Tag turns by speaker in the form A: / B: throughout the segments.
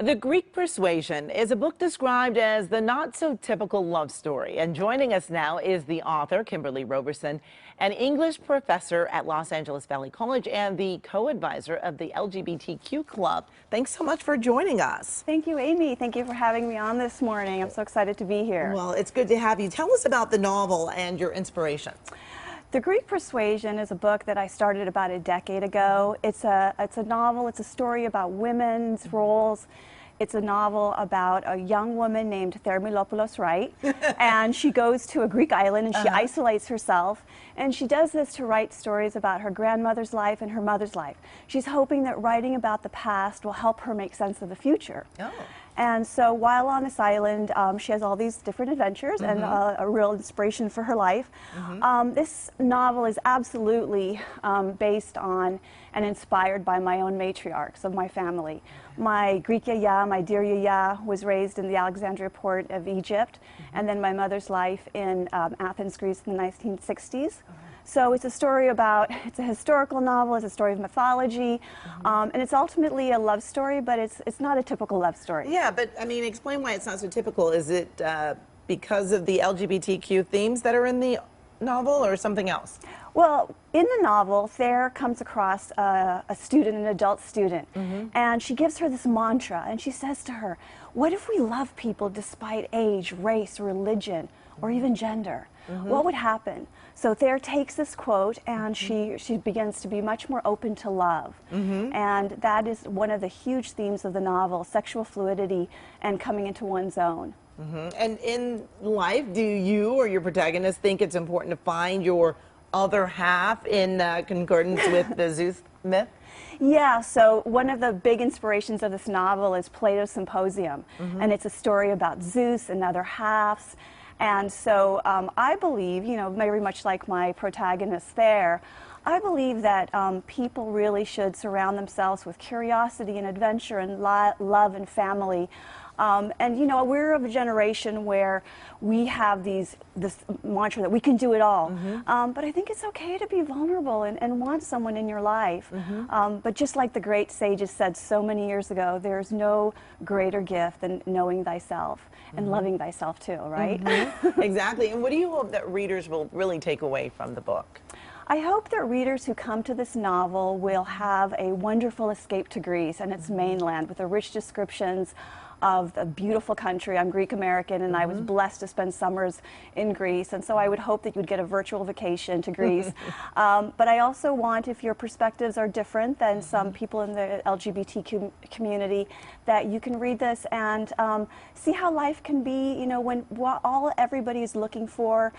A: The Greek Persuasion is a book described as the not-so-typical love story. And joining us now is the author, Kimberly Robeson, an English professor at Los Angeles Valley College and the co-advisor of the LGBTQ Club. Thanks so much for joining us.
B: Thank you, Amy. Thank you for having me on this morning. I'm so excited to be here.
A: Well, it's good to have you. Tell us about the novel and your inspiration.
B: The Greek Persuasion is a book that I started about a decade ago. It's a novel. It's a story about women's roles. It's a novel about a young woman named Thermilopoulos, right? And she goes to a Greek island and she isolates herself. And she does this to write stories about her grandmother's life and her mother's life. She's hoping that writing about the past will help her make sense of the future. Oh. And so while on this island, she has all these different adventures and a real inspiration for her life. This novel is absolutely based on and inspired by my own matriarchs of my family. My Greek yaya, my dear yaya, was raised in the Alexandria port of Egypt, and then my mother's life in Athens, Greece in the 1960s. So it's a story about, it's a historical novel, it's a story of mythology, and it's ultimately a love story, but it's not a typical love story.
A: Yeah, but I mean, explain why it's not so typical. Is it because of the LGBTQ themes that are in the novel or something else?
B: Well, in the novel, Thayer comes across a student, an adult student, and she gives her this mantra, and she says to her, what if we love people despite age, race, religion, or even gender? What would happen? So Thayer takes this quote and she begins to be much more open to love. And that is one of the huge themes of the novel, sexual fluidity and coming into one's own.
A: And in life, do you or your protagonist think it's important to find your other half in concordance with the Zeus myth?
B: Yeah, so one of the big inspirations of this novel is Plato's Symposium, and it's a story about Zeus and other halves. And so I believe, you know, very much like my protagonist there, I believe that people really should surround themselves with curiosity and adventure and love and family. And, you know, we're of a generation where we have this mantra that we can do it all. But I think it's okay to be vulnerable and want someone in your life. But just like the great sages said so many years ago, there's no greater gift than knowing thyself and loving thyself too, right?
A: Exactly. And what do you hope that readers will really take away from the book?
B: I hope that readers who come to this novel will have a wonderful escape to Greece and its mainland with the rich descriptions of the beautiful country. I'm Greek American and I was blessed to spend summers in Greece, and so I would hope that you would get a virtual vacation to Greece. But I also want, if your perspectives are different than some people in the LGBTQ community, that you can read this and see how life can be, you know, when everybody is looking for,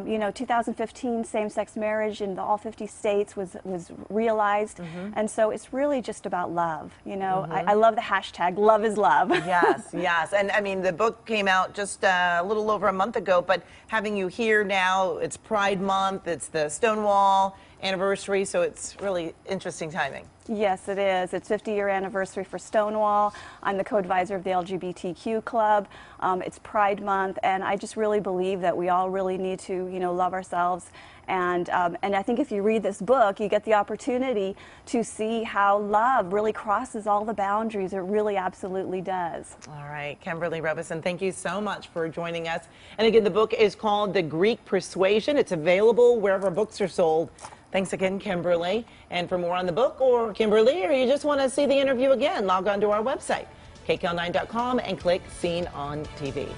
B: you know, 2015 same-sex marriage in all 50 states was realized, and so it's really just about love, you know. I love the hashtag, love is love.
A: Yes, yes. And I mean, the book came out just a little over a month ago, but having you here now, it's Pride Month, it's the Stonewall anniversary, so it's really interesting timing.
B: Yes, it is. It's 50-year anniversary for Stonewall. I'm the co-advisor of the LGBTQ Club. It's Pride Month, and I just really believe that we all really need to, you know, love ourselves. And I think if you read this book, you get the opportunity to see how love really crosses all the boundaries. It really absolutely does.
A: All right, Kimberly Robeson, thank you so much for joining us. And again, the book is called The Greek Persuasion. It's available wherever books are sold. Thanks again, Kimberly. And for more on the book or Kimberly, or you just want to see the interview again, log on to our website, KCAL9.com, and click Seen on TV.